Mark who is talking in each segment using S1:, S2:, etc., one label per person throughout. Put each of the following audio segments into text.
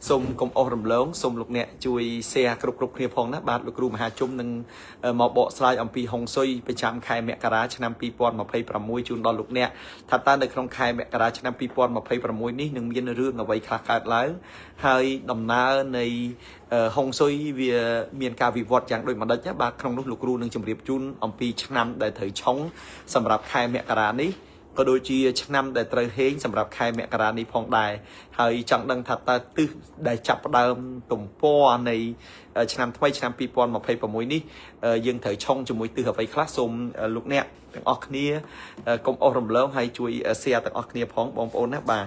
S1: សូមកុំអស់រំលងសូមលោកអ្នកជួយ share គ្រប់គ្នាផងណាបាទលោកគ្រូមហាជុំនឹងមកបកស្រាយអំពីហុងស៊ុយប្រចាំខែមករាឆ្នាំ2026ជូនដល់លោកអ្នកថាតើនៅក្នុងខែមករាឆ្នាំ2026នេះនឹងមានរឿងអ្វីខ្លះកើតឡើងហើយដំណើរនៃហុងស៊ុយវាមានការវិវត្តយ៉ាងដូចម្ដេចណាបាទក្នុងនោះលោកគ្រូនឹងជម្រាបជូនអំពីឆ្នាំដែលត្រូវឆុងសម្រាប់ខែមករានេះក៏ដូចជាឆ្នាំដែលត្រូវហេងសម្រាប់ខែមករានេះផងដែរហើយចង់ដឹងថាតើទិសដែលចាប់ផ្ដើមទំព័រនៃឆ្នាំថ្មីឆ្នាំ2026នេះយើងត្រូវឆុងជាមួយទិសអ្វីខ្លះសូមលោកអ្នកទាំងអស់គ្នាកុំអស់រំលងហើយជួយ share ទាំងអស់គ្នាផងបងប្អូនណាបាទ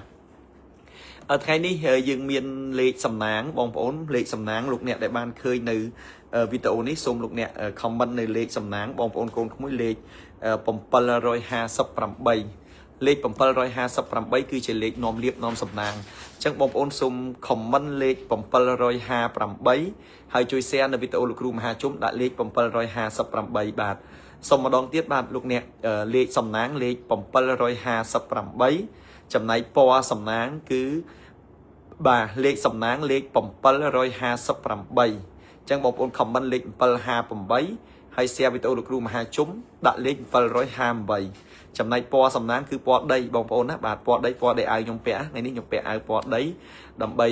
S1: ថ្ងៃនេះយើងមានលេខសំណាងបងប្អូនលេខសំណាងលោកអ្នកដែលបានឃើញនៅវីដេអូនេះសូមលោកអ្នក comment នៅលេខសំណាងបងប្អូនកូនក្មួយលេខ758លេខ758គឺជាលេខនាំលៀបនាំសំណាងអញ្ចឹងបងប្អូនសូម comment លេខ758ហើយជួយ share នៅវីដេអូលោកគ្រូមហាជុំដាក់លេខ758បាទសូមម្ដងទៀតបាទលោកអ្នកលេខសំណាងលេខ758ចំណែកពណ៌សំណាងគឺបាទលេខសំណាងលេខ758អញ្ចឹងបងប្អូន comment លេខ758ហើយ share វីដេអូលោកគ្រូមហាជុំដាក់លេខ758ចំណែកពណ៌សំណាងគឺពណ៌ដីបងប្អូនណាបាទពណ៌ដីអាវខ្ញុំពាក់ថ្ងៃនេះខ្ញុំពាក់អាវពណ៌ដីដើម្បី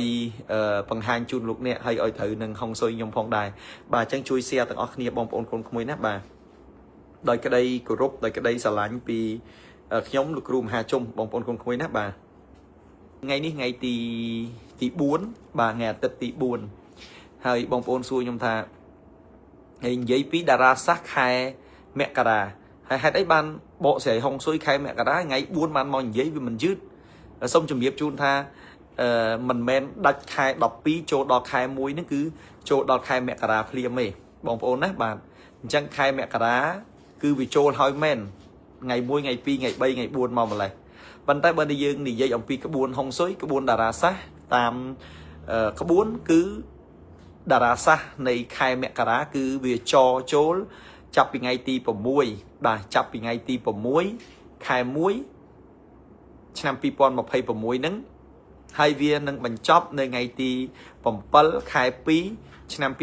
S1: បង្ហាញជូនលោកអ្នកហើយឲ្យត្រូវនឹងហុងស៊ុយខ្ញុំផងដែរបាទអញ្ចឹងជួយ share ទាំងអស់គ្នាបងប្អូនកូនក្មួយណាបាទដោយក្តីគោរពដោយក្តីស្រឡាញ់ពីខ្ញុំលោកគ្រូមហាជុំបងប្អូនកូនក្មួយណាបាទថ្ងៃនេះថ្ងៃទី4បាទថ្ងៃអាទិត្យទី4ហើយបងប្អូនសួរខ្ញុំថាហើយនិយាយពីតារាសាស្ត្រខែមករាហើយហេតុអីបានបកស្រាយហុងស៊ុយខែមករាថ្ងៃ4បានមកនិយាយវាមិនយឺតសូមជម្រាបជូនថាមិនមែនដាច់ខែ12ចូលដល់ខែ1ហ្នឹងគឺចូលដល់ខែមករាភ្លាមទេបងប្អូនណាបាទអញ្ចឹងខែមករាគឺវាចូលហើយមែនថ្ងៃ1ថ្ងៃ2ថ្ងៃ3ថ្ងៃ4មកម្លេះប៉ុន្តែបើយើងនិយាយអំពីក្បួនហុងស៊ុយក្បួនតារាសាស្ត្រតាមក្បួនគឺតារាសាស្ត្រនៃខែមករាគឺវាចចូលចាប់ពីថ្ងៃទី6បាទចាប់ពីថ្ងៃទី6ខែ1ឆ្នាំ2026ហ្នឹងហើយវានឹងបញ្ចប់នៅថ្ងៃទី7ខែ2ឆ្នាំ2026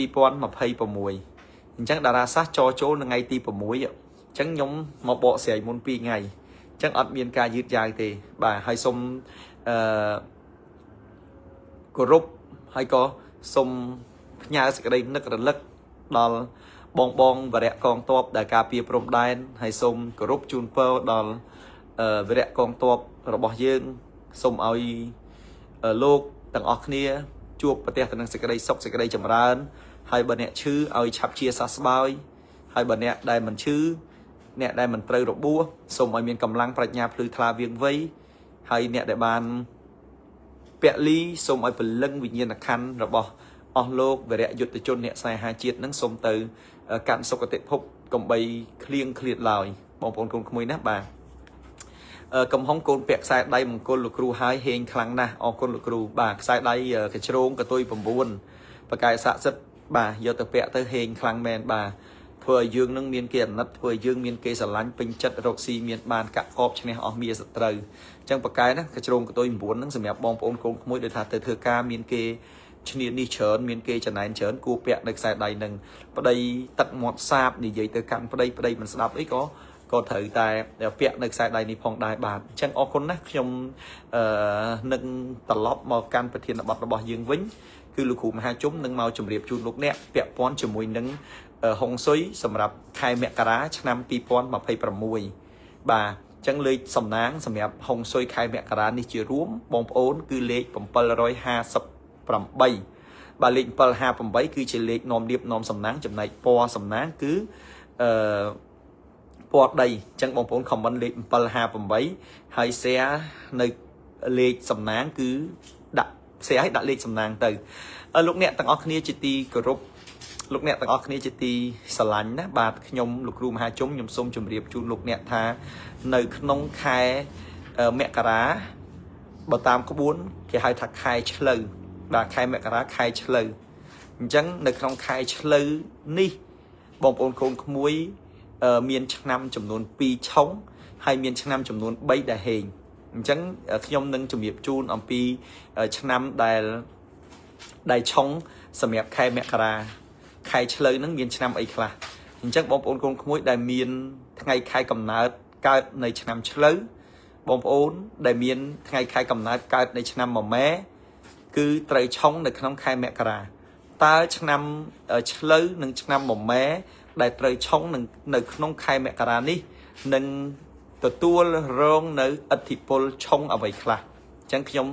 S1: អញ្ចឹងតារាសាស្ត្រចូលនៅថ្ងៃទី6អញ្ចឹងខ្ញុំមកបកស្រាយមុន2ថ្ងៃអញ្ចឹងអត់មានការយឺតយ៉ាវទេបាទហើយសូមគោរពហើយក៏សូមផ្ញើសេចក្តីនឹករលឹកដល់បងវរៈកងទ័ពដែលការពារព្រំដែនហើយសូមគោរពជូនពរដល់វរៈកងទ័ពរបស់យើងសូមឲ្យលោកទាំងអស់គ្នាជួបប្រទះទៅនឹងសេចក្តីសុខសេចក្តីចម្រើនហើយបើអ្នកឈឺឲ្យឆាប់ជាសះស្បើយហើយបើអ្នកដែលមិនឈឺអ្នកដែលមិនត្រូវរបួសសូមឲ្យមានកម្លាំងប្រាជ្ញាភ្លឺថ្លាវាងវៃហើយអ្នកដែលបានពលីសូមឲ្យពលឹងវិញ្ញាណក្ខន្ធរបស់អស់លោកវរៈយុទ្ធជនអ្នកស្នេហាជាតិនឹងសូមទៅកាន់សុគតិភពកំបីឃ្លៀងឃ្លាតឡើយបងប្អូនកូនក្មួយណាបាទកំហុងកូនពាក់ខ្សែដៃមង្គលលោកគ្រូហើយហេងខ្លាំងណាស់អរគុណលោកគ្រូបាទខ្សែដៃកជ្រងកតុយ9បកាយស័ក្តិសិទ្ធបាទយកទៅពាក់ទៅហេងខ្លាំងមែនបាទធ្វើឲ្យយើងនឹងមានគេអាណិតធ្វើឲ្យយើងមានគេស្រឡាញ់ពេញចិត្តរកស៊ីមានបានកាក់កបឈ្នះអស់មាសត្រូវអញ្ចឹងបកាយណាកជ្រងកតុយ9ហ្នឹងសម្រាប់បងប្អូនកូនក្មួយដែលថាទៅធ្វើការមានគេឈ្នានេះច្រើនមានគេចំណែនច្រើនគួរពាក់នៅខ្សែដៃនឹងប្តីទឹកមាត់សាបនិយាយទៅកាន់ប្តីមិនស្ដាប់អីក៏ត្រូវតែពាក់នៅខ្សែដៃនេះផងដែរបាទអញ្ចឹងអរគុណណាស់ខ្ញុំនឹងត្រឡប់មកកាន់ប្រធានបទរបស់យើងវិញគឺលោកគ្រូមហាជុំនឹងមកជម្រាបជូនលោកអ្នកពាក់ព័ន្ធជាមួយនឹងហុងស៊ុយសម្រាប់ខែមករាឆ្នាំ2026បាទអញ្ចឹងលេខសំណាងសម្រាប់ហុងស៊ុយខែមករានេះជារួមបងប្អូនគឺលេខ758បាទលេខ758គឺជាលេខនាំលៀបនាំសំណាងចំណែកពណ៌សំណាងគឺពណ៌ដីអញ្ចឹងបងប្អូន comment លេខ758ហើយ share នៅលេខសំណាងគឺដាក់ share ឲ្យដាក់លេខសំណាងទៅលោកអ្នកទាំងអស់គ្នាជាទីគោរពលោកអ្នកទាំងអស់គ្នាជាទីស្រឡាញ់ណាបាទខ្ញុំលោកគ្រូមហាជុំខ្ញុំសូមជម្រាបជូនលោកអ្នកថានៅក្នុងខែមករាបើតាមក្បួនគេហៅថាខែឆ្លូវបាទខែមករាខែឆ្លូវអញ្ចឹងនៅក្នុងខែឆ្លូវនេះបងប្អូនកូនក្មួយមានឆ្នាំចំនួន2ឆុងហើយមានឆ្នាំចំនួន3ដែលហេងអញ្ចឹងខ្ញុំនឹងជម្រាបជូនអំពីឆ្នាំដែល đại chong sầm đẹp khai mẹ kara khai chơi nắng miền Nam ấy khla chắc bom ôn con khối đại miền ngày khai cầm nát caoในឆ្នាំឆ្លូវបងប្អូនដែលមានថ្ងៃខែកំណើតកើតในឆ្នាំមម៉ែគឺត្រូវឆុងនៅក្នុងខែមករាតើឆ្នាំឆ្លូវនិងឆ្នាំមម៉ែដែលត្រូវឆុងនៅក្នុងខែមករានេះនឹងទទួលរងនៅឥទ្ធិពលឆុងអ្វីខ្លះអញ្ចឹងខ្ញុំ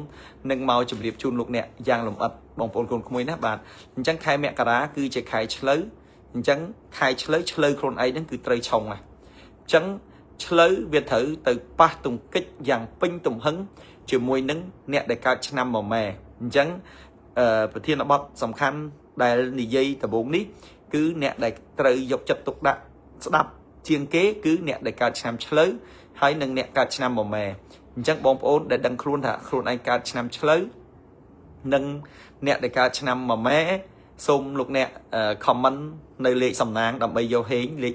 S1: នឹងមកជម្រាបជូនលោកអ្នកយ៉ាងលម្អិតបងប្អូនកូនក្មួយណាបាទអញ្ចឹងខែមករាគឺជាខែឆ្លូវអញ្ចឹងខែឆ្លូវខ្លួនឯងហ្នឹងគឺត្រូវឆុងណាអញ្ចឹងឆ្លូវវាត្រូវទៅប៉ះទង្គិចយ៉ាងពេញទំហឹងជាមួយនឹងអ្នកដែលកើតឆ្នាំមម៉ែអញ្ចឹងប្រធានបទសំខាន់ដែលនិយាយដំបូងនេះគឺអ្នកដែលត្រូវយកចិត្តទុកដាក់ស្ដាប់ជាងគេគឺអ្នកដែលកើតឆ្នាំឆ្លូវហើយនិងអ្នកកើតឆ្នាំមម៉ែអញ្ចឹងបងប្អូនដែលដឹងខ្លួនថាខ្លួនឯងកើតឆ្នាំឆ្លូវនិងអ្នកដែលកើតឆ្នាំមម៉ែសូមលោកអ្នក comment នៅលេខសំណាងដើម្បីយកហេងលេខ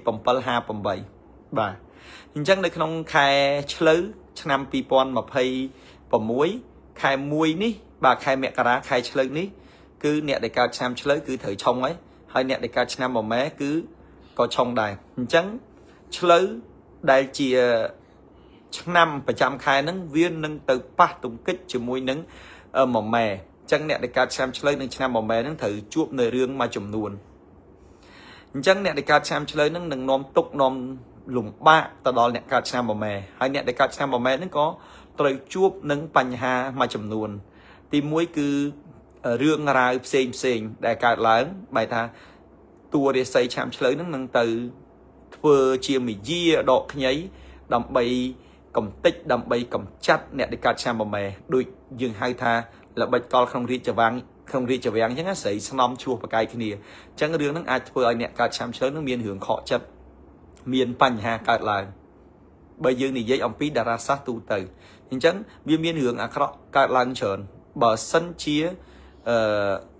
S1: 758បាទអញ្ចឹងនៅក្នុងខែឆ្លូវឆ្នាំ2026ខែ1នេះបាទខែមករាខែឆ្លូវនេះគឺអ្នកដែលកើតឆ្នាំឆ្លូវគឺត្រូវឆុងហើយអ្នកដែលកើតឆ្នាំមម៉ែគឺក៏ឆុងដែរអញ្ចឹងឆ្លូវដែលជាឆ្នាំប្រចាំខែហ្នឹងវានឹងទៅប៉ះទង្គិចជាមួយនឹងមម៉ែអញ្ចឹងអ្នកដែលកើតឆ្នាំឆ្លូវនិងឆ្នាំមម៉ែហ្នឹងត្រូវជួបនៅរឿងមួយចំនួនអញ្ចឹងអ្នកដែលកើតឆ្នាំឆ្លូវហ្នឹងនឹងនាំទុកនាំលំបាកទៅដល់អ្នកកើតឆ្នាំមម៉ែហើយអ្នកដែលកើតឆ្នាំមម៉ែហ្នឹងក៏ត្រូវជួបនឹងបញ្ហាមួយចំនួនទី1គឺរឿងរ៉ាវផ្សេងដែលកើតឡើងបែរថាតួរាសីឆ្នាំឆ្លូវហ្នឹងនឹងទៅធ្វើជាមាយាដកខ្ញីដើម្បីកំទេចដើម្បីកំចាត់អ្នកដែលកើតឆ្នាំមម៉ែដូចយើងហៅថាល្បិចកលក្នុងរាជវាំងអញ្ចឹងស្រីស្នំឈ្លោះប្រកែកគ្នាអញ្ចឹងរឿងហ្នឹងអាចធ្វើឲ្យអ្នកកើតឆ្នាំឆ្លូវហ្នឹងមានរឿងខកចិត្តមានបញ្ហាកើតឡើងបើយើងនិយាយអំពីតារាសាស្ត្រទូទៅអញ្ចឹងវាមានរឿងអាក្រក់កើតឡើងច្រើនបើសិនជា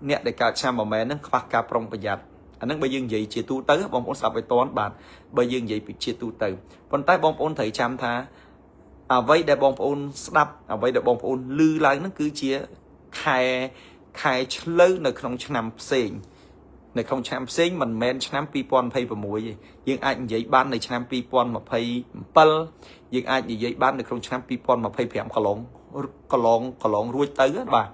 S1: អ្នកដែលកើតឆ្នាំមម៉ែហ្នឹងខ្វះការប្រុងប្រយ័ត្នអាហ្នឹងបើយើងនិយាយជាទូទៅបងប្អូនស្ដាប់ឲ្យតន់បាទបើយើងនិយាយពីជាទូទៅប៉ុន្តែបងប្អូនត្រូវចាំថាអ្វីដែលបងប្អូនស្ដាប់អ្វីដែលបងប្អូនឮឡើងហ្នឹងគឺជាខែឆ្លូវនៅក្នុងឆ្នាំផ្សេងនៅក្នុងឆ្នាំផ្សេងមិនមែនឆ្នាំ2026ទេយើងអាចនិយាយបាននៅឆ្នាំ2027យើងអាចនិយាយបាននៅក្នុងឆ្នាំ2025កន្លងរួចទៅបាទ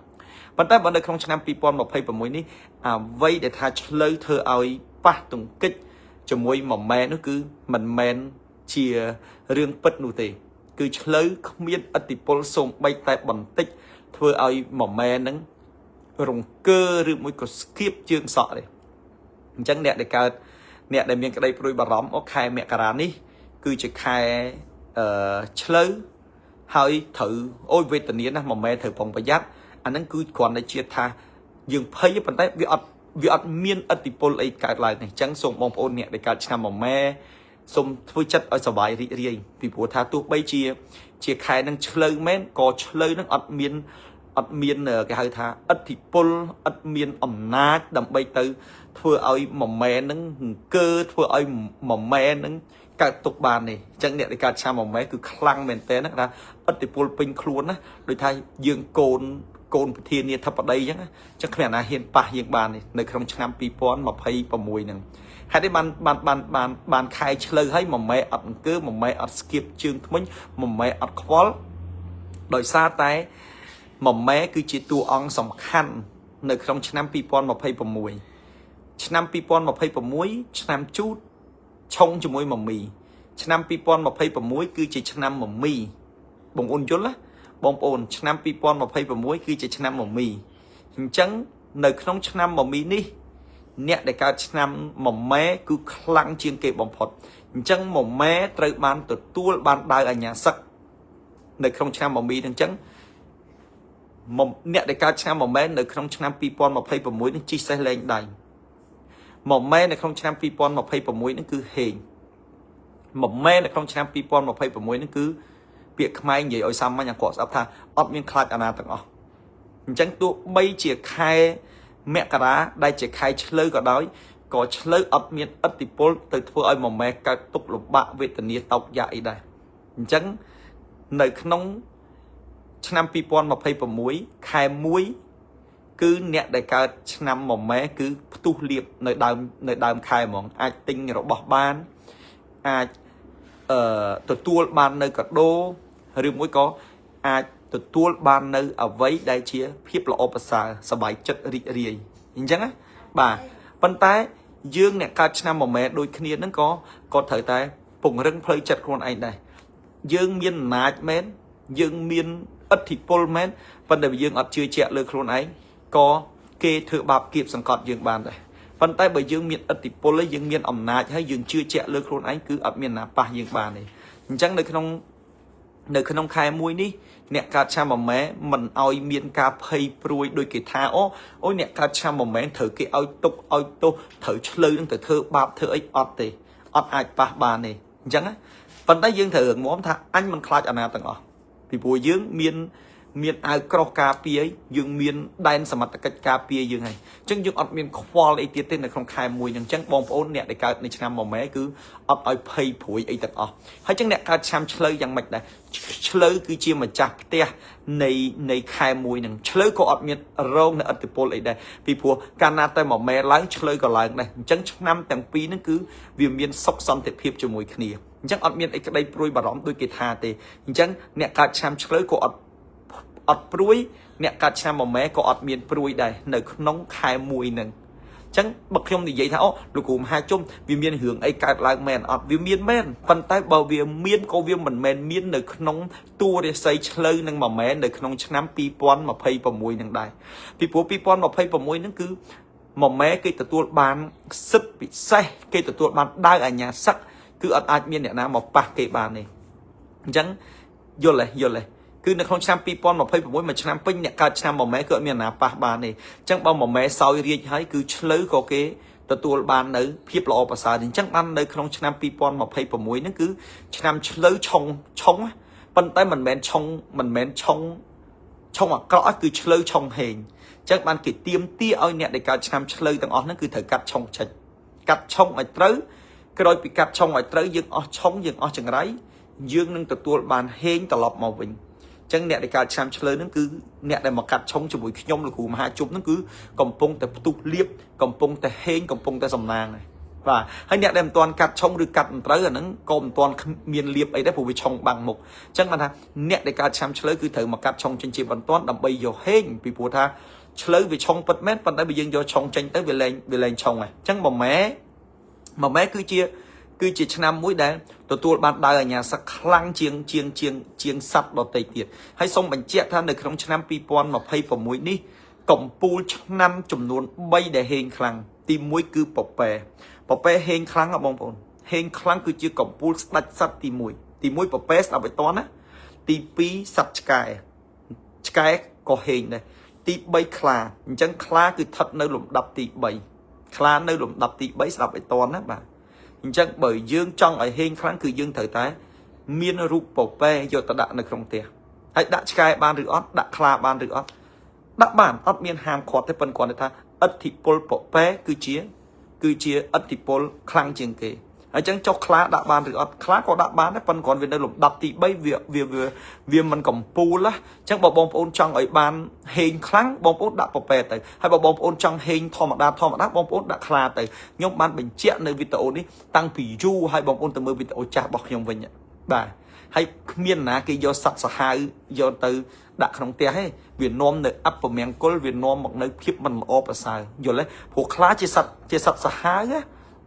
S1: ប៉ុន្តែបើនៅក្នុងឆ្នាំ2026នេះអ្វីដែលថាឆ្លូវធ្វើឲ្យប៉ះទង្គិចជាមួយមម៉ែនោះគឺមិនមែនជារឿងពិតនោះទេគឺឆ្លូវគ្មានឥទ្ធិពលសូម្បីតែបន្តិចធ្វើឲ្យមម៉ែនឹងរង្គើឬមួយក៏ស្គៀបជើងសក់ទេអញ្ចឹងអ្នកដែលមានក្តីព្រួយបារម្ភខែមករានេះគឺជាខែឆ្លូវហើយត្រូវអូយវេទនាណាស់មម៉ែត្រូវប្រុងប្រយ័ត្នអាហ្នឹងគឺគ្រាន់តែជាថាយើងភ័យប៉ុន្តែវាអត់មានឥទ្ធិពលអីកើតឡើងទេអញ្ចឹងសូមបងប្អូនអ្នកដែលកើតឆ្នាំមម៉ែសូមធ្វើចិត្តឲ្យសប្បាយរីករាយពីព្រោះថាទោះបីជាខែនឹងឆ្លូវមែនក៏ឆ្លូវនឹងអត់មានគេហៅថាឥទ្ធិពលអត់មានអំណាចដើម្បីទៅធ្វើឲ្យមម៉ែនឹងអង្គើធ្វើឲ្យមម៉ែនឹងកើតទុកបានទេអញ្ចឹងអ្នកដែលកើតឆ្នាំមម៉ែគឺខ្លាំងមែនតើណាឥទ្ធិពលពេញខ្លួនណាដូចថាយើងកូនប្រធានាធិបតីអញ្ចឹងគ្មានអាណាហ៊ានប៉ះយើងបានទេនៅក្នុងឆ្នាំ2026ហ្នឹងហេតុនេះបានខែឆ្លូវហើយមម៉ែអត់អង្គើមម៉ែអត់ស្គៀបជើងធ្មេញមម៉ែអត់ខ្វល់ដោយសារតែមម៉ែគឺជាតួអង្គសំខាន់នៅក្នុងឆ្នាំ2026ឆ្នាំ2026ឆ្នាំជូតឆុងជាមួយមមីឆ្នាំ2026គឺជាឆ្នាំមមីបងប្អូនយល់ណាបងប្អូនឆ្នាំ2026គឺជាឆ្នាំមមីអញ្ចឹងនៅក្នុងឆ្នាំមមីនេះអ្នកដែលកើតឆ្នាំមម៉ែគឺខ្លាំងជាងគេបំផុតអញ្ចឹងមម៉ែត្រូវបានទទួលបានដាវអញ្ញាសឹកនៅក្នុងឆ្នាំមមីអញ្ចឹងអ្នកដែលកើតឆ្នាំមម៉ែនៅក្នុងឆ្នាំ2026នេះជីសេះលែងដៃមម៉ែនៅក្នុងឆ្នាំ2026នេះគឺហេងមម៉ែនៅក្នុងឆ្នាំ2026នេះគឺពាក្យខ្មែរនិយាយឲ្យសាមញ្ញអគាត់ស្ដាប់ថាអត់មានខ្លាចអាណាទាំងអស់អញ្ចឹងទោះបីជាខែមករាដែលជាខែឆ្លូវក៏ដោយក៏ឆ្លូវអត់មានឥទ្ធិពលទៅធ្វើឲ្យមម៉ែកើតទុក្ខលំបាកវេទនាតោកយ៉ាអីដែរអញ្ចឹងនៅក្នុងឆ្នាំ2026ខែ1 cứ nẹt đại cao năm một mé cứ tu liệp nơi đàm khai mong ai tinh rồi bỏ ban ai tụi tua ban nơi cật đô rồi mỗi có ai tụi tua ban nơi ở vấy đại chia phép là opasa sờ bài chất rì nhìn chẳng á bà phân tái dương nẹt cao năm một mé đôi khi nó có thời tay phùng rừng phơi chặt con anh này dương miên nát mến dương miên ít thịt pol mến vấn đề dương ở chưa chẹt lừa con ấy có kê thừa bạp kịp sẵn cọt dương bàn đây phần tay bởi dương miền ất tịch pol lấy dương miền ẩm nát hay dương chưa chẹt lừa con ấy cứ ở miền nào pa dương bàn này chẳng nơi không khai mũi ní nè cá cha mà mẹ mình oi miền cà phê pruy đôi kỳ tha ôi nè cá cha mà mẹ thử cái oi tô thử chơi đang thử thơ bạp thử ấy ọt ai pa bàn này chẳng á phần tay dương thử muốn tha anh mình khai ở nào tầng vì bùi dương miền ai cọ cà phê dương miền đan sầm mặt cái cà phê dương này chẳng dương ọt miền khoa lấy tiền tên là không khai mùi nhưng chẳng bom ôn nè để cảในឆ្នាំមកម៉ែគឺអត់ឲ្យភ័យព្រួយអីទាំងអស់ហើយចឹងអ្នកកើតឆ្នាំឆ្លើយយ៉ាងម៉េចដែរឆ្លើយគឺជាម្ចាស់ផ្ទះនៃខែមួយនឹងឆ្លើយក៏អត់មានរងនៅអតិពលអីដែរពីព្រោះកាលណាតែមកម៉ែឡើងឆ្លើយក៏ឡើងដែរអញ្ចឹងឆ្នាំទាំងពីរហ្នឹងគឺវាមានសុខសន្តិភាពជាមួយគ្នាអញ្ចឹងអត់មានអីក្តីព្រួយបារម្ភដូចគេថាទេអញ្ចឹងអ្នកកើតឆ្នាំឆ្លើយក៏អត់ព្រួយអ្នកកាត់ឆ្នាំមួយម៉ែក៏អត់មានព្រួយដែរនៅក្នុងខែមួយនឹងអញ្ចឹងបើខ្ញុំនិយាយថាអូលោកគ្រូមហាជុំវាមានរឿងអីកើតឡើងមែនអត់វាមានមែនប៉ុន្តែបើវាមានក៏វាមិនមែនមាននៅក្នុងតួរាសីឆ្លើយនឹងមួយម៉ែនៅក្នុងឆ្នាំ2026នឹងដែរពីព្រោះ2026ហ្នឹងគឺមួយម៉ែគេទទួលបានសិទ្ធិពិសេសគេទទួលបានដាវអាញាស័កគឺអត់អាចមានអ្នកណាមកប៉ះគេបានទេអញ្ចឹងយល់ទេគឺនៅក្នុងឆ្នាំ2026មួយឆ្នាំពេញអ្នកកើតឆ្នាំមួយម៉ែគឺអត់មានណាប៉ះបានទេអញ្ចឹងបើមួយម៉ែសោយរាជហើយគឺឆ្លើយក៏គេទទួលបាននៅភាពល្អប្រសើរអញ្ចឹងបាននៅក្នុងឆ្នាំ2026ហ្នឹងគឺឆ្នាំឆ្លើយឆុងប៉ុន្តែមិនមែនឆុងអាក្រក់គឺឆ្លើយឆុងហេងអញ្ចឹងបានគេទៀមទាឲ្យអ្នកដែលកើតឆ្នាំឆ្លើយទាំងអស់ហ្នឹងគឺត្រូវកាត់ឆុងឆិចកាត់ឆុងឲ្យត្រូវក្រោយពីកាត់ឆុងឲ្យត្រូវយើងអស់ឆុងយើងអស់ចង្រៃយើងនឹងទទួលបានហេងត្រឡប់មកវិញចឹងអ្នកដែលកើតឆ្នាំឆ្លើយហ្នឹងគឺអ្នកដែលមកកាត់ឆុងជាមួយខ្ញុំលោកគ្រូមហាជុំហ្នឹងគឺកំពុងតែផ្ទុះលៀបកំពុងតែហេងកំពុងតែសំណាងហើយបាទហើយអ្នកដែលមិនទាន់កាត់ឆុងឬកាត់មិនត្រូវអាហ្នឹងក៏មិនទាន់មានលៀបអីដែរព្រោះវាឆុងបាំងមុខចឹងបានថាអ្នកដែលកើតឆ្នាំឆ្លើយគឺត្រូវមកកាត់ឆុងចេញជាបន្ទាន់ដើម្បីយកហេងពីព្រោះថាឆ្លើយវាឆុងពិតមែនប៉ុន្តែបើយើងយកឆុងចេញទៅវាលែងឆុងហើយចឹងមួយម៉ែគឺជាឆ្នាំមួយដែលទទួលបានដាវអាញាស័កខ្លាំងជាងសត្វដទៃទៀតហើយសូមបញ្ជាក់ថានៅក្នុងឆ្នាំ2026នេះកំពូលឆ្នាំចំនួន3ដែលហេងខ្លាំងទី1គឺពពែហេងខ្លាំងបងប្អូនហេងខ្លាំងគឺជាកំពូលស្ដាច់សត្វទី1ពពែស្ដាប់ឲ្យតណាទី2សត្វឆ្កែក៏ហេងដែរទី3ខ្លាអញ្ចឹងខ្លាគឺស្ថិតនៅលំដាប់ទី3ខ្លានៅលំដាប់ទី3ស្ដាប់ឲ្យតណាបាទអញ្ចឹងបើយើងចង់ឲ្យហេងខ្លាំងគឺយើងត្រូវតែមានរូបពពែយកទៅដាក់នៅក្នុងផ្ទះហើយដាក់ឆ្កែបានឬអត់ដាក់ខ្លាបានឬអត់ដាក់បានអត់មានហាមឃាត់ទេប៉ុន្តែគាត់ថាឥទ្ធិពលពពែគឺជាឥទ្ធិពលខ្លាំងជាងគេហើយអញ្ចឹងចុះខ្លាដាក់បានឬអត់ខ្លាក៏ដាក់បានដែរប៉ុន្តែគាត់វានៅលំដាប់ទី3វាមិនកំពូលណាអញ្ចឹងបើបងប្អូនចង់ឲ្យបានហេងខ្លាំងបងប្អូនដាក់ពពែទៅហើយបើបងប្អូនចង់ហេងធម្មតាបងប្អូនដាក់ខ្លាទៅខ្ញុំបានបញ្ជាក់នៅវីដេអូនេះតាំងពីយូរហើយបងប្អូនទៅមើលវីដេអូចាស់របស់ខ្ញុំវិញបាទហើយគ្មានណាគេយកសត្វសាហាវយកទៅដាក់ក្នុងផ្ទះទេវានាំនៅអពមង្គលវានាំមកនៅភាពមិនល្អប្រសើរយល់ទេព្រោះខ្លាជាសត្វសាហាវណា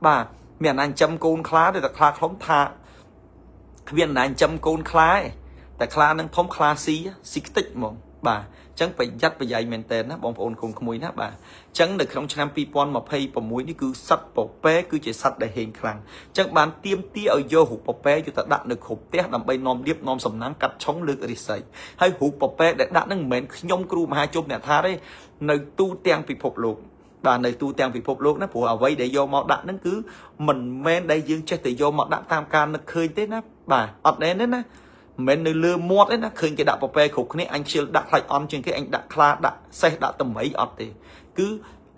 S1: បាទមានអានចំកូនខ្លាទេតែខ្លាខ្លុំថាគ្មានអានចំកូនខ្លាទេតែខ្លានឹងធំខ្លាស៊ីខ្ទេចហ្មងបាទអញ្ចឹងប្រយ័ត្នប្រយែងមែនតើណាបងប្អូនកូនក្មួយណាបាទអញ្ចឹងនៅក្នុងឆ្នាំ2026នេះគឺសត្វពពែគឺជាសត្វដែលហេងខ្លាំងអញ្ចឹងបានទៀមទាឲ្យយករូបពពែយកទៅដាក់នៅគ្រប់ផ្ទះដើម្បីនាំលៀបនាំសំណាងកាត់ឆុងលើករិស័យហើយរូបពពែដែលដាក់នឹងមិនមែនខ្ញុំគ្រូមហាជុំអ្នកថាទេនៅទូទាំងពិភពលោកបាទនៅទូទាំងពិភពលោកណាព្រោះអ្វីដែលយកមកដាក់ហ្នឹងគឺមិនមែនដែលយើងចេះតែយកមកដាក់តាមការនឹកឃើញទេណាបាទអត់ទេណាមិនមែននៅលើមាត់ទេណាឃើញគេដាក់ពពែគ្រប់គ្នាអញខ្ជិលដាក់ខ្លាច់អន់ជាងគេអញដាក់ខ្លាដាក់សេះដាក់តម្រៃអត់ទេគឺ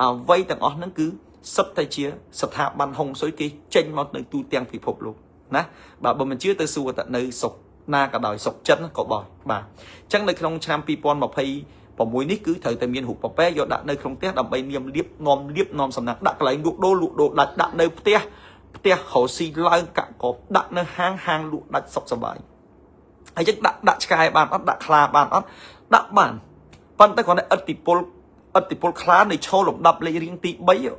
S1: អ្វីទាំងអស់ហ្នឹងគឺសិតតែជាស្ថាប័នហុងស៊ុយគេចេញមកនៅទូទាំងពិភពលោកណាបាទបើមិនជឿទៅសួរតែនៅសុកណាក៏ដោយសុកចិនក៏បោះបាទអញ្ចឹងនៅក្នុងឆ្នាំ2026 6នេះគឺត្រូវតែមានរូបប៉ប៉ែយកដាក់នៅក្នុងផ្ទះដើម្បីនាមលៀបនាំសំណាក់ដាក់កន្លែងលក់ដូរដាច់ដាក់នៅផ្ទះរកស៊ីឡើងកាក់កបដាក់នៅហាងលក់ដាច់សុខសប្បាយហើយចឹងដាក់ឆ្កែបានអត់ដាក់ខ្លាបានអត់ដាក់បានប៉ុន្តែគ្រាន់តែឥទ្ធិពលខ្លានៃឈរលំដាប់លេខរៀងទី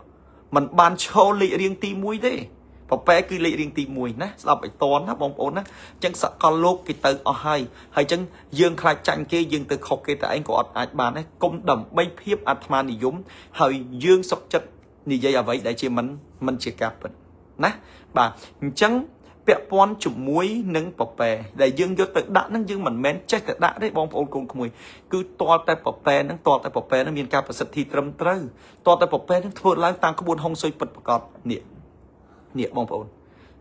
S1: 3มันបានឈរលេខរៀងទី1ទេប៉ប៉ែគឺលេខរៀងទី1ណាស្ដាប់ឲ្យតន់ណាបងប្អូនណាអញ្ចឹងសកលលោកគេទៅអស់ហើយអញ្ចឹងយើងខ្លាចចាញ់គេយើងទៅខុសគេតែឯងក៏អត់អាចបានដែរគុំដើម្បីភាពអាត្មានិយមហើយយើងសុខចិត្តនិយាយអ្វីដែលជាមិនជាការពិតណាបាទអញ្ចឹងពាក់ព័ន្ធជាមួយនឹងប៉ប៉ែដែលយើងយកទៅដាក់ហ្នឹងយើងមិនមែនចេះតែដាក់ទេបងប្អូនកូនក្មួយគឺតលតែប៉ប៉ែហ្នឹងមានការប្រសិទ្ធិត្រឹមត្រូវតលតែប៉ប៉ែហ្នឹងធ្វើឡើងតាមក្បួនហុងស៊ុយពិតប្រកបនេះបងប្អូន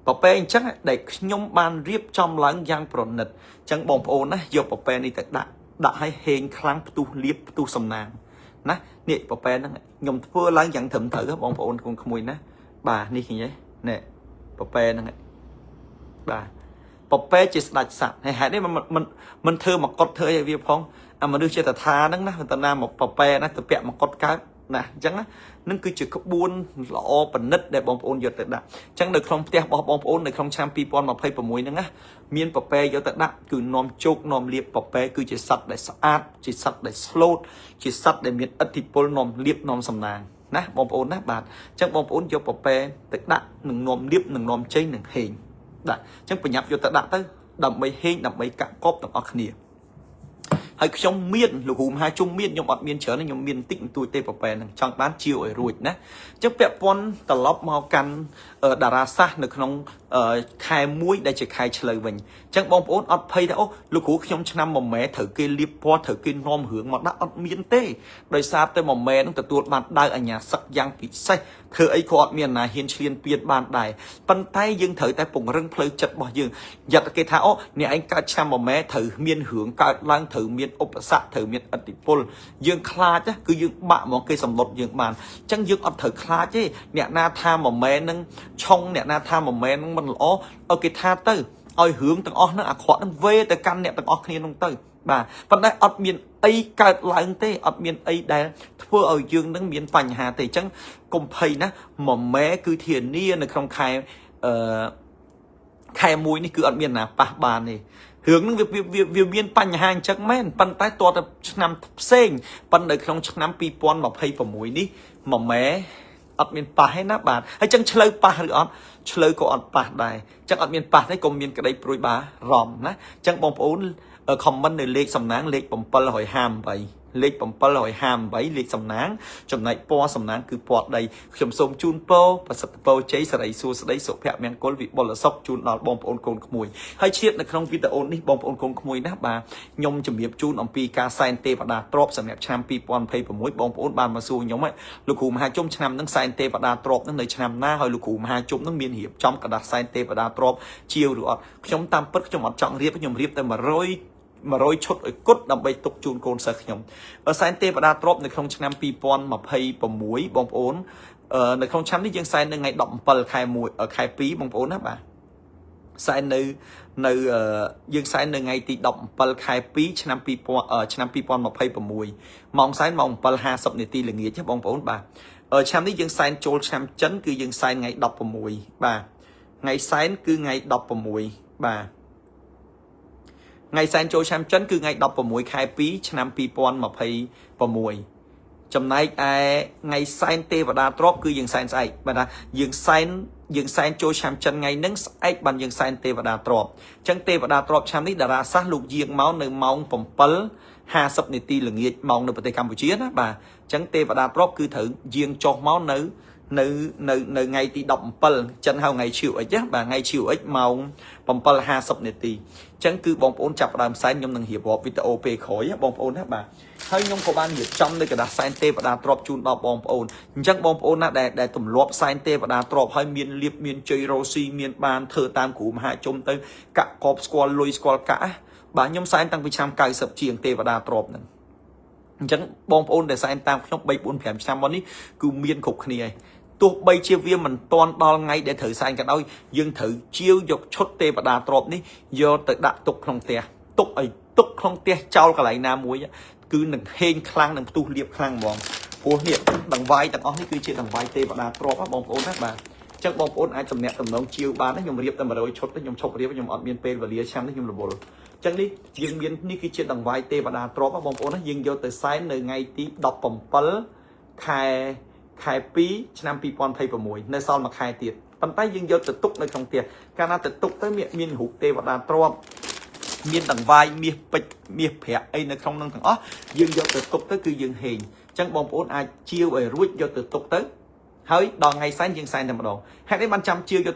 S1: ប៉ប៉ែអញ្ចឹងដែលខ្ញុំបានរៀបចំឡើងយ៉ាងប្រណិតអញ្ចឹងបងប្អូនណាយកប៉ប៉ែនេះទៅដាក់ឲ្យហេងខ្លាំងផ្ទុះលៀបផ្ទុះសំណាងណានេះប៉ប៉ែហ្នឹងខ្ញុំធ្វើឡើងយ៉ាងត្រឹមត្រូវបងប្អូនកូនក្មួយណាបាទនេះឃើញទេនេះប៉ប៉ែហ្នឹងបាទប៉ប៉ែជាស្ដេចសត្វហើយហេតុនេះមិនធ្វើមកកត់ធ្វើឲ្យវាផងអាមនុស្សចេតថាហ្នឹងណាតើណាមកប៉ប៉ែណាទៅពាក់មកកត់កើតណាអញ្ចឹងនឹងគឺជាក្បួនល្អប្រណិតដែលបងប្អូនយកទៅដាក់អញ្ចឹងនៅក្នុងផ្ទះរបស់បងប្អូននៅក្នុងឆ្នាំ2026ហ្នឹងណាមានប៉ប៉ែយកទៅដាក់គឺនាំជោគនាំលៀបប៉ប៉ែគឺជាសត្វដែលស្អាតជាសត្វដែលស្លូតជាសត្វដែលមានឥទ្ធិពលនាំលៀបនាំសំណាងណាបងប្អូនណាបាទអញ្ចឹងបងប្អូនយកប៉ប៉ែទៅដាក់នឹងនាំលៀបនឹងនាំជ័យនឹងហេងដាក់អញ្ចឹងប្រញាប់យកទៅដាក់ទៅដើម្បីហេងដើម្បីកាក់កបទាំងអស់គ្នាហើយខ្ញុំមានលោកគ្រូមហាជុំមានខ្ញុំអត់មានច្រើនខ្ញុំមានបន្តិចបន្តួចទេប៉ប៉ែហ្នឹងចង់បានជាវឲ្យរួចណាអញ្ចឹងពាក់ព័ន្ធត្រឡប់មកកាន់តារាសាស្ត្រនៅក្នុងខែ1ដែលជាខែឆ្លូវវិញអញ្ចឹងបងប្អូនអត់ភ័យថាអូលោកគ្រូខ្ញុំឆ្នាំមួយម៉ែត្រូវគេលៀបពណ៌ត្រូវគេនាំរឿងមកដាក់អត់មានទេដោយសារតែមួយម៉ែហ្នឹងទទួលបានដៅអញ្ញាសឹកយ៉ាងពិសេសធ្វើអីក៏អត់មានណាហ៊ានឈ្លានពានបានដែរប៉ុន្តែយើងត្រូវតែពង្រឹងផ្លូវចិត្តរបស់យើងយ៉ាត់គេថាអូអ្នកឯងកើតឆ្នាំមួយម៉ែត្រូវមានរឿងកើតឡើងត្រូវមានឧបសគ្គត្រូវមានឥទ្ធិពលយើងខ្លាចគឺយើងបាក់មកគេសម្លុតយើងបានអញ្ចឹងយើងអត់ត្រូវខ្លាចទេអ្នកណាថាមួយម៉ែនឹងឆុងអ្នកណាថាមួយម៉ែនឹងមិនល្អឲ្យគេថាទៅឲ្យរឿងទាំងអស់ហ្នឹងអាក្រក់ហ្នឹងវេទៅកាន់អ្នកទាំងអស់គ្នាហ្នឹងទៅបាទប៉ុន្តែអត់មានអីកើតឡើងទេអត់មានអីដែលធ្វើឲ្យយើងនឹងមានបញ្ហាទេអញ្ចឹងកុំភ័យណាមួយម៉ែគឺធានានៅក្នុងខែខែ1នេះគឺអត់មានណាប៉ះបានទេរឿងហ្នឹងវាមានបញ្ហាអញ្ចឹងមែនប៉ុន្តែតើឆ្នាំផ្សេងប៉ុន្តែនៅក្នុងឆ្នាំ2026នេះមួយម៉ែអត់មានប៉ះទេណាបាទហើយចឹងឆ្លើវប៉ះឬអត់ឆ្លើវក៏អត់ប៉ះដែរចឹងអត់មានប៉ះទេក៏មានក្តីព្រួយបារម្ភណាចឹងបងប្អូនខមមិននៅលេខសំណាងលេខ758លេខ758លេខសំណាងចំណែកពណ៌សំណាងគឺពណ៌ដីខ្ញុំសូមជូនពរប្រសិទ្ធពរជ័យសិរីសួស្តីសុភមង្គលវិបុលសុខជូនដល់បងប្អូនកូនក្មួយហើយឈាតនៅក្នុងវីដេអូនេះបងប្អូនកូនក្មួយណាបាទខ្ញុំជំរាបជូនអំពីការសែនទេវតាទ្រព្យសម្រាប់ឆ្នាំ2026បងប្អូនបានមកសួរខ្ញុំលោកគ្រូមហាជុំឆ្នាំហ្នឹងសែនទេវតាទ្រព្យហ្នឹងនៅឆ្នាំណាហើយលោកគ្រូមហាជុំហ្នឹងមានរៀបចំกระดาษសែនទេវតាទ្រព្យជាវឬអត់ខ្ញុំតាមពិតខ្ញុំអត់ចង់រៀបខ្ញុំរៀបតែ100ឈុតឲ្យគត់ដើម្បីទុកជូនកូនសិស្សខ្ញុំសែនទេវតាទ្រព្យនៅក្នុងឆ្នាំ2026បងប្អូននៅក្នុងឆ្នាំនេះយើងសែននៅថ្ងៃ17ខែ1ខែ2បងប្អូនណាបាទសែននៅយើងសែននៅថ្ងៃទី17ខែ2ឆ្នាំ2026ម៉ោងសែនម៉ោង 7:50 នាទីល្ងាចបងប្អូនបាទឆ្នាំនេះយើងសែនចូលឆ្នាំចិនគឺយើងសែនថ្ងៃ16បាទថ្ងៃសែនគឺថ្ងៃ16បាទថ្ងៃសែនចូលឆ្នាំចិនគឺថ្ងៃ16ខែ2ឆ្នាំ2026ចំណែកឯថ្ងៃសែនទេវតាទ្រព្យគឺយើងសែនស្អែកបាទថាយើងសែនចូលឆ្នាំចិនថ្ងៃហ្នឹងស្អែកបានយើងសែនទេវតាទ្រព្យអញ្ចឹងទេវតាទ្រព្យឆ្នាំនេះតារាសាស្ត្រលោកយាងមកនៅម៉ោង7:50 នាទីល្ងាចម៉ោងនៅប្រទេសកម្ពុជាណាបាទអញ្ចឹងទេវតាទ្រព្យគឺត្រូវយាងចុះមកនៅថ្ងៃទី17ចិនហៅថ្ងៃឈៀវអិចបាទថ្ងៃឈៀវអិចម៉ោង7:50 នាទីអញ្ចឹងគឺបងប្អូនចាប់ផ្ដើមសែនខ្ញុំនឹងរៀបរាប់វីដេអូពេលក្រោយបងប្អូនណាបាទហើយខ្ញុំក៏បានរៀបចំនៅกระดาษសែនទេវតាទ្រព្យជូនដល់បងប្អូនអញ្ចឹងបងប្អូនណាដែលទម្លាប់សែនទេវតាទ្រព្យហើយមានលៀបមានជ័យរស់ស៊ីមានបានធ្វើតាមគ្រូមហាជុំទៅកាក់កបស្គាល់លុយស្គាល់កាក់បាទខ្ញុំសែនតាំងពីឆ្នាំ90ជាងទេវតាទ្រព្យហ្នឹងអញ្ចឹងបងប្អូនដែលសែនតាមខ្ញុំ3 4 5ឆ្នាំមកនេះគឺមានគ្រប់គ្នាហើយទោះបីជាវាមិនតាន់ដល់ថ្ងៃដែលត្រូវសែនក៏ដោយយើងត្រូវជាវយកឈុតទេវតាទ្រព្យនេះយកទៅដាក់ទុកក្នុងផ្ទះទុកក្នុងផ្ទះចោលកន្លែងណាមួយ cứ nâng hên khăn nâng tu liệp khăn bóng ủa niệm đằng vai đằng ó cứ chuyện đằng vai tê và đà trọp á bóng ôn á bà chắc bóng ôn ai tầm nẹt tầm nông chiêu bán nhom riệp tầm mà đôi chốt nhom chọc riệp nhom ọt miên pê và lía chăm nhom là bồ chắc đi dương miên ní cứ chuyện đằng vai tê và đà trọp á bóng ôn á dương vô từ sáng nơi ngày tí đọc bóng pal khai pí năm pi pon pay vào mùi nơi sau mà khai tiệt bàn tay dương vô từ túc nơi trong tiệt ca na từ túc tới miên hụt tê và đà trọp miên đằng vai miên phẹ ấy nơi không năng thằng ó dương vô từ túc tới cứ dương hình chẳng bóng ôn ai chiêu ở ruột vô từ túc tới hơi đòn ngày sáng dương sáng tại mặt đòn hãy đấy ban trăm chiêu vô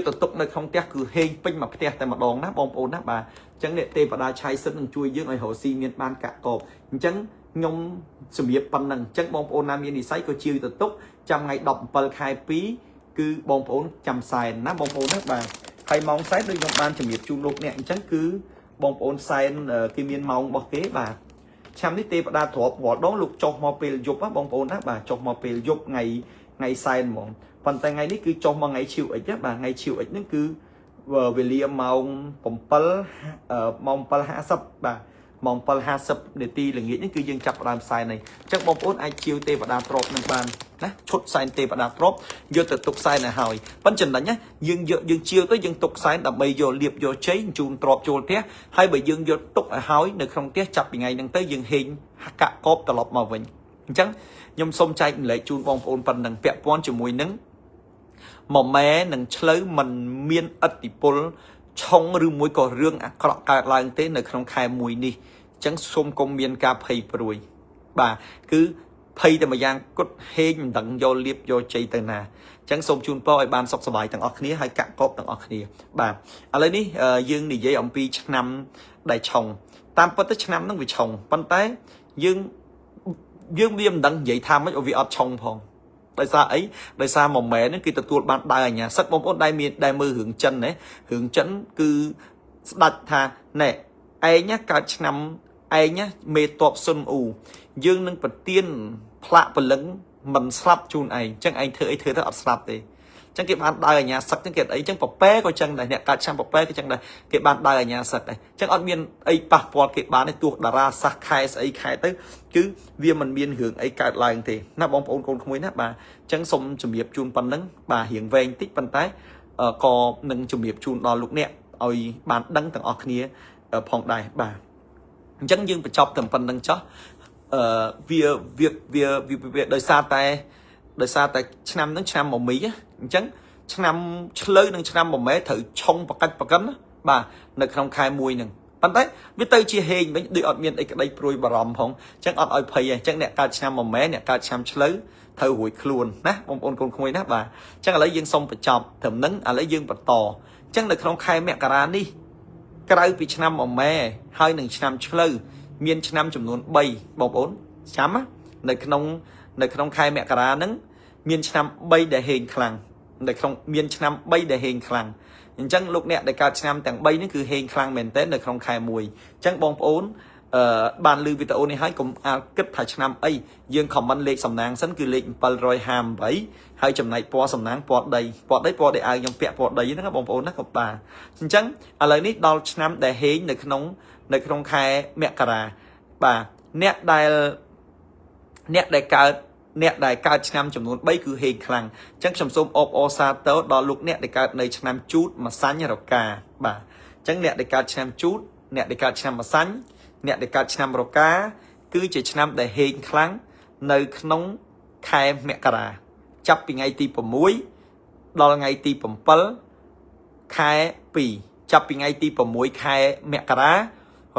S1: từ túc nơi không tiếc cứ hình pin mà tiếc tại mặt đòn nát bóng ôn nát bà chẳng để tê và đa chai sân chui dương ở hồ si miên ban cả cột chẳng nhung sự nghiệp bằng năng chẳng bóng ôn nam miên đi say có chiêu từ túc trăm ngày đọc bờ khai pí cứ bóng ôn trăm xài nát bóng ôn nát bà thầy mong sáng đôi nhung ban sự nghiệp chung lục nè chẳng cứ bóng ôn xài kim miên mong bọc kế bà chăm đi tê và đa thuộc vỏ đó lục cho mò pê dục á bóng ôn á bà cho mò pê dục ngày sai mong phần tay ngày ní cứ cho mò ngày chiều ấy chứ bà ngày chiều ấy nó cứ về liam mong mong pal hạ sập bà mong pal hạ sập để ti là nghĩa những cứ dương chập làm sai này chắc bóng ôn ai chiều tê và đa trộp nâng bàn nè chốt sai tê và đa trộp vô từ tục sai này hỏi bắn chân là nhá dương chiều tới dương tục sai đập bây giờ liệp vô cháy chun trộp chôn thế hai bởi dương vô tục ở hói được không tiếc chập ngày nâng tới dương hình cả cốp tờ lọp màu vĩnh chẳng nhom sông chay lại chun bóng ôn phần nâng vẹn pon cho mùi nâng mà mẹ nâng chơi mình miên ất đi pol trong rừng mũi cỏ rương cọ cả làng tế nơi không khai mùi đi chẳng xôm công miên ca phây rồi bà cứ phâyแต่มายังก็เฮงดังโยเลียบโยใจต่างนาchẳng xôm chun poไอ้บานสบสบายต่างออกนี้ให้กะกบต่างออกนี้bàอะไรนี่dươngนี่dây ông pi chắc năm đại chồng tamပတ်chắc năm nó bị chồng pan té dương viêm đằng vậy tham mấy ở vị ở chồng phong đại sa mỏng mẹ nó kia tự tuột ban đai ở nhà sắc bóng ốt đai mơ hưởng chân đấy hưởng chân cứ đặt thà nè ai nhá cả năm ai nhá mê tọp xuân ù dương nâng bật tiên phạ và lấn mình slap chun ai chẳng anh thưa thưa ở slap đi chẳng cái bạn đai ở nhà sắc chẳng kiệt ấy chẳng bọc bé coi chân này nè cả trăm bọc bé cái chân này cái bạn đai ở nhà sắc này chẳng ở miền ấy bạc bọt cái bán này tuột đà ra sắc khai ấy khai tới cứ vì mình miền hưởng ấy cả lại thì nó bóng ôn con không mới nát bà chẳng xong chuẩn bị chun pan nắng bà hiện về tích pan tái có nâng chuẩn bị chun đo lục nè ơi bạn đăng tầng ở kia phòng đài bà chẳng dương phải chọc tầng pan nâng chó việc đời xa tại năm đến năm một mỹ á chẳng năm chơi đến năm một mấy thử trong và cánh bà nơi không khai mùi nè bạn thấy biết tới chia hình với đi ở miền ấy cái đây rồi bà ròm không chẳng ở phây chẳng nè cả năm một mấy nè cả năm chơi thử hủy luôn nè bông ôn con không nè bà chẳng là lấy dương xong phải chọc thầm nắng lấy dương bật tò chẳng là không khai mẹ cả đi cái đây bị năm một mấy hai nâng năm chơi miền năm chấm nón bay bông ôn chấm á nơi không khai mẹ cả nắng miền năm bay để hình khlang nơi không miền năm bay để hình khlang chẳng lúc nè để cả năm tặng bay nó cứ hình khlang mền tết nơi không khai mùi chẳng bông ôn bàn lưu video này hãy cùng kết thải năm ấy dương không ban lệ sầm nang sẵn cứ lệnh bal rồi hàm vậy hai chấm này po sầm nang po đây ai nhung pẹ po đấy nó bông ôn nó gặp bà chẳng lời nít đo năm để hình nơi không khai mẹ cả bà nét đại cao năm chấm nón bay cứ hình khlang chẳng chấm xôm ốp o sa tớ đo lục nét đại cao này năm chút mà sáng nhà đọc cả bà chẳng nét đại cao năm chút nét đại cao năm mà sáng nét đại cao năm đọc cả cứ chỉ năm đại hình khlang nơi nóng khai mẹ cả chấpពីថ្ងៃទី6ដល់ថ្ងៃទី7ខែ2ចាប់ពីថ្ងៃទី6ខែមករា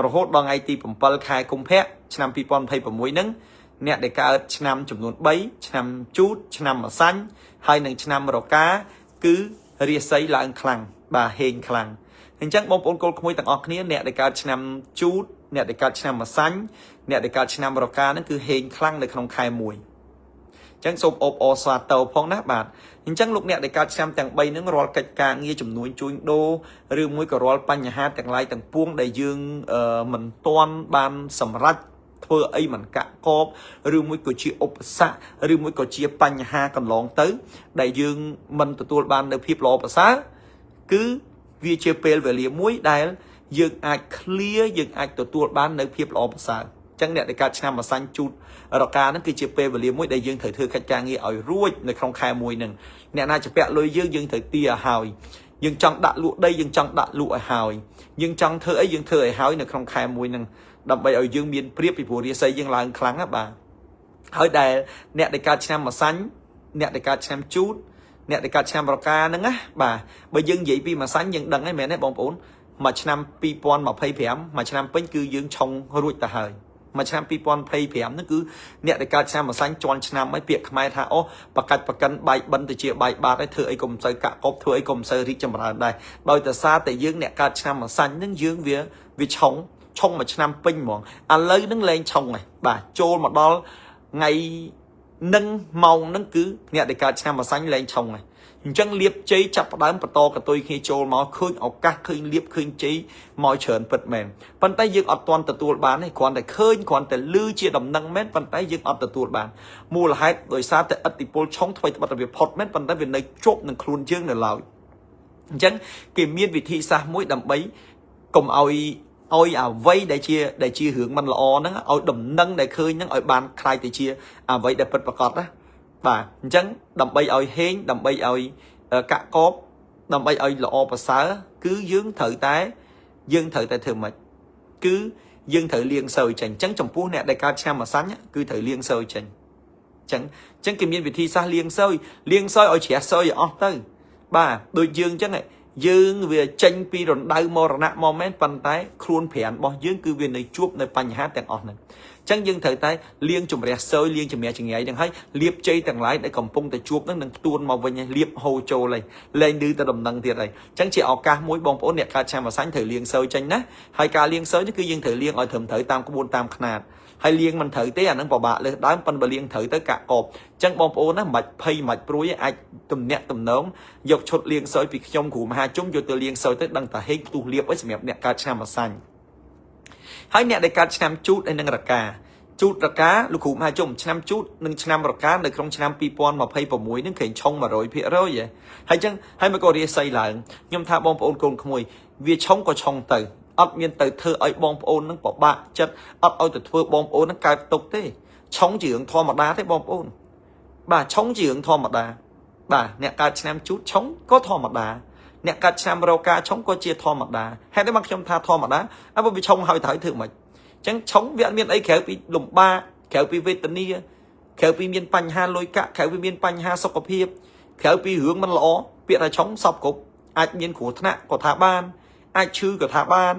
S1: រហូតដល់ថ្ងៃទី7ខែកុម្ភៈឆ្នាំ2026ហ្នឹងអ្នកដែលកើតឆ្នាំចំនួន3ឆ្នាំជូតឆ្នាំម្សាញ់ហើយនឹងឆ្នាំរកាគឺរាសីឡើងខ្លាំងបាទហេងខ្លាំងអញ្ចឹងបងប្អូនកូនក្មួយទាំងអស់គ្នាអ្នកដែលកើតឆ្នាំជូតអ្នកដែលកើតឆ្នាំម្សាញ់អ្នកដែលកើតឆ្នាំរកាហ្នឹងគឺហេងខ្លាំងនៅក្នុងខែ1ចឹងសូមអបអរសាទរផងណាបាទអញ្ចឹងលោកអ្នកដែលកើតឆ្នាំទាំង3ហ្នឹងរាល់កិច្ចការងារចំនួនជួញដូរឬមួយក៏រាល់បញ្ហាទាំងឡាយទាំងពួងដែលយើងមិនទាន់បានសម្រេចធ្វើអីមិនកាក់កបឬមួយក៏ជាឧបសគ្គឬមួយក៏ជាបញ្ហាកន្លងទៅដែលយើងមិនទទួលបាននៅភាពល្អប្រសើរគឺវាជាពេលវេលាមួយដែលយើងអាច clear យើងអាចទទួលបាននៅភាពល្អប្រសើរ chẳng nè để cả năm mà xanh chút rồi cả nó cứ chia pe và liếm mũi để dương thời thư khách trang nghe ở ruồi nơi không khai mùi nừng nè na chỉ bẹ lôi dương thời tia hào dương trong đạn lụa đây dương trong đạn lụa hào dương trong thơ ấy dương thơ ấy hào nơi không khai mùi nừng đầm bay ở dương miền priếp bị phù đi xây dương là kháng á bà hơi đè nè để cả năm mà xanh nè để cả năm chút nè để cả năm rồi cả nâng á bà bởi dương vậy vì mà xanh dương đằng ấy mẹ này bông ổn mà năm pi pon mà pay phèm mà năm bên cứ dương trong ruồi ta hơi mà năm pi pon pay phèm nó cứ nè để cả năm mà xanh tròn năm mấy việc mai thà ôประกันใบบันติเจียใบบาทได้เธอไอ้กลมใส่กะกบเธอไอ้กลมใส่ริจำราได้โดยแต่ซาแต่ยืงเนี่ยการชนะมาสันนั่งยืงเวียวิชงมาชนะปิ้งหมองอันเลยนั่งแรงชงไงบ่าโจมาดอลไงนั่งเมานั่งคือเนี่ยในการชนะมาสันแรงชงไงจังเลียบใจจับด้านประตอกระตุยขี้โจมาคืนเอากักคืนเลียบคืนใจมอยเฉินเปิดแมนปันไตยึกอัดตอนตัวบ้านให้ควรแต่คืนควรแต่ลื้อเชี่ยดำนังแม่นปันไตยึกอัดตัวบ้านมูลหายโดยซาแต่อติโพลช่องถอยปัตตานีพอดแม่นปันไตเป็นในจบหนึ่งคลุนเชื่องในเราจังเกมมีวิธีซามุ้ยดำใบกลมเอาไว้ได้เชี่ยหึงมันละอนะเอาดำนังได้คืนนั่งเอาบานใครแต่เชี่ยไว้ได้เปิดประกอบนะbà chẳng đầm bay ơi hên đầm bay ơi cạ cốp đầm bay ơi lọ và xá cứ dương thử tại thường mà cứ dương thử liên sơi chẳng chẳng trong phút nè đại ca cha mà sáng cứ thử liên sơi chẳng kìm nhiên vị thi xa liên sơi ở trẻ sơi ở tới bà đôi dương chẳng này dương về tranh pi rồi đau mò rồi nạ moment bàn tay khuôn phèn bỏ dương cứ về này chuốc nơi pan hát tẹn ọt này chẳng dương thời tay liên chùm rẻ sơi liên chùm mẹ chừng ấy đừng thấy liệp chơi tầng lái để cầm pung tại chuốc nó nâng tuôn màu vàng liệp hồ trâu này lên đưa ta đầm nâng thiệt này chẳng chỉ ở ca mối bông ổn đẹp ca cha mà sáng thời liên sơi tranh á hai ca liên sơi nó cứ dương thời liên ở thầm thời tam có buôn tam khnạt hay liên mình thử tế anh nó bỏ bạ lên đám pan bờ liên thử tới cả cột chẳng bông ổn nó mạch pay mạch pruy ai tùm nẹt tùm nớm dọc chốt liên sơi bị trong cụ mà hai chúng vô từ liên sơi tới đăng tả hết tu liệp ấy mẹ nẹt ca cha mà xanh hai nẹt để ca cha chút anh đang rạc ca chútรากาลูกขุมหาจมชนำจุดหนึ่งชนำรากาในครองชนำปีปอนมาเพย์ปมวยนึกเข่งชงมาโรยเพียร้อยให้จังให้มาก็เรียใส่หลังยมทาบองปอนโกนขโมยเวียชงก็ชงเตยอัดเมียนเตยเธอไอ้บองปอนนั่งปอบะจัดอัดเอาแต่เธอบองปอนนั่งกายตกเต้ชงจีงทอมาดาเต้บองปอนบ่าชงจีงทอมาดาบ่าเนี่ยการชนำจุดชงก็ทอมาดาเนี่ยการชนำรากาชงก็เจียทอมาดาให้ได้มาชมทาทอมาดาเอาไปชงหอยถ่ายถึงมาchẳng chống viện miền ấy kéo bị lồng ba kéo bị Vietnamia kéo bị miền Pành Hà lôi cả kéo bị miền Pành Hà sọc cọp hiệp kéo bị hướngมันล้อเปียchống sọc cục អាចមានគ្រោះថ្នាក់ក៏ថាបានអាចឈឺក៏ថាបាន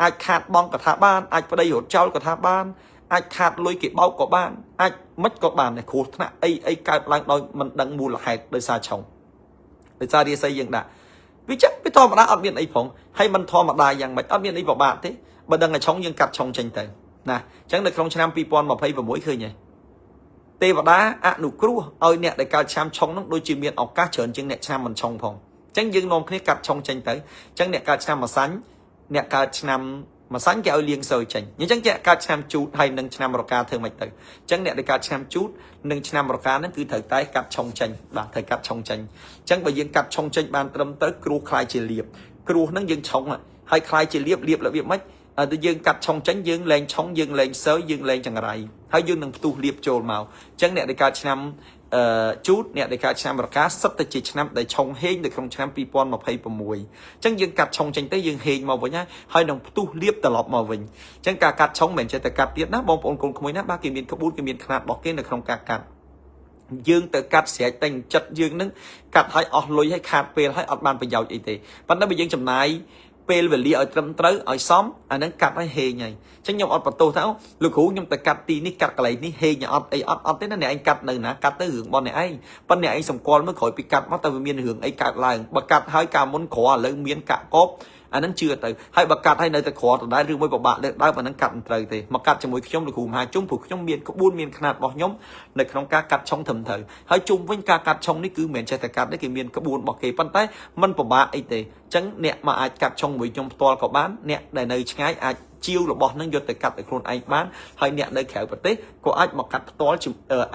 S1: អាចខាតបង់ក៏ថាបានអាចប្តីរត់ចោលក៏ថាបានអាចខាតលុយគេបោកក៏បានអាចមិនក៏បានតែគ្រោះថ្នាក់អីកើតឡើងដោយមិនដឹងមូលហេតុដោយសារឆុងដោយសាររាសីយើងដាក់វាចឹងវាធម្មតាអត់មានអីផងហើយមិនធម្មតាយ៉ាងម៉េចអត់មានអីពិបាកទេបើដឹងតែឆុងយើងកាត់ឆុងចេញទៅណាអញ្ចឹងនៅក្នុងឆ្នាំ2026ឃើញហើយទេវតាអនុគ្រោះឲ្យអ្នកដែលកើតឆ្នាំឆុងនោះដូចជាមានឱកាសច្រើនជាងអ្នកឆ្នាំមិនឆុងផងអញ្ចឹងយើងនាំគ្នាកាត់ឆុងចេញទៅអញ្ចឹងអ្នកកើតឆ្នាំម្សាញ់អ្នកកើតឆ្នាំម្សាញ់គេឲ្យលៀងសើចេញអញ្ចឹងគេកើតឆ្នាំជូតហើយនឹងឆ្នាំរកាធ្វើមិនទៅអញ្ចឹងអ្នកដែលកើតឆ្នាំជូតនិងឆ្នាំរកាហ្នឹងគឺត្រូវតែកាត់ឆុងចេញបាទត្រូវកាត់ឆុងចេញអញ្ចឹងបើយើងកាត់ឆុងចេញបានត្រឹមទៅគ្រោះคล้ายជាលៀបគ្រោះហ្នឹងយើងឆុងហើយคล้ายជាលៀបរបៀបម៉េចតែយើងកាត់ឆុងចេញយើងលែងឆុងយើងលែងសើយើងលែងចង្រៃហើយយើងនឹងផ្ទុះលៀបចូលមកអញ្ចឹងអ្នកដែលកើតឆ្នាំជូតអ្នកដែលកើតឆ្នាំរកាសិតតែជាឆ្នាំដែលឆុងហេងនៅក្នុងឆ្នាំ2026អញ្ចឹងយើងកាត់ឆុងចេញទៅយើងហេងមកវិញហើយនឹងផ្ទុះលៀបត្រឡប់មកវិញអញ្ចឹងការកាត់ឆុងមិនមែនចេះតែកាត់ទៀតណាបងប្អូនកូនក្មួយណាបាទគេមានក្បួនគេមានຂະຫນាតរបស់គេនៅក្នុងការកាត់យើងទៅកាត់ស្រែកតែចិត្តយើងនឹងកាត់ឲ្យអស់លុយឲ្យខាតពេលឲ្យអត់បានប្រយោជន៍អីទេប៉ុន្តែបើយើងចំណាយពេលវេលាឲ្យត្រឹមត្រូវឲ្យសមអានឹងកាត់ឲ្យហេងហើយអញ្ចឹងខ្ញុំអត់បន្ទោសថាលោកគ្រូខ្ញុំទៅកាត់ទីនេះកាត់កន្លែងនេះហេងអត់អីអត់ទេណាអ្នកឯងកាត់នៅណាកាត់ទៅរឿងរបស់អ្នកឯងប៉ុន្តែអ្នកឯងសម្គាល់មើលក្រោយពីកាត់មកតើវាមានរឿងអីកើតឡើងបើកាត់ហើយកាលមុនក្រឥឡូវមានកាក់កបអានឹងជឿទៅហើយបើកាត់ហើយនៅតែក្រដដែលឬមួយពិបាកលើកដើមអានឹងកាត់មិនត្រូវទេមកកាត់ជាមួយខ្ញុំលោកគ្រូមហាជុំព្រោះខ្ញុំមានក្បួនមានຂະຫນាតរបស់ខ្ញុំនៅក្នុងការកាត់ឆុងត្រឹមត្រូវហើយជុំវិញការកាត់ឆុងនេះគឺមិនមែនចេះតែកាត់ទេគេមានក្បួនរបស់គេប៉ុន្តែมันពិបាកអីទេអញ្ចឹងអ្នកមកអាចកាត់ឆុងមួយខ្ញុំផ្ទាល់ក៏បានអ្នកដែលនៅឆ្ងាយអាចជាវរបស់នឹងយកទៅកាត់ឲ្យខ្លួនឯងបានហើយអ្នកនៅក្រៅប្រទេសក៏អាចមកកាត់ផ្ទាល់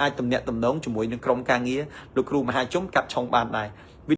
S1: អាចទំនាក់ទំនងជាមួយនឹងក្រុមការងារលោកគ្រូមហាជុំកាត់ឆុងបានដែរ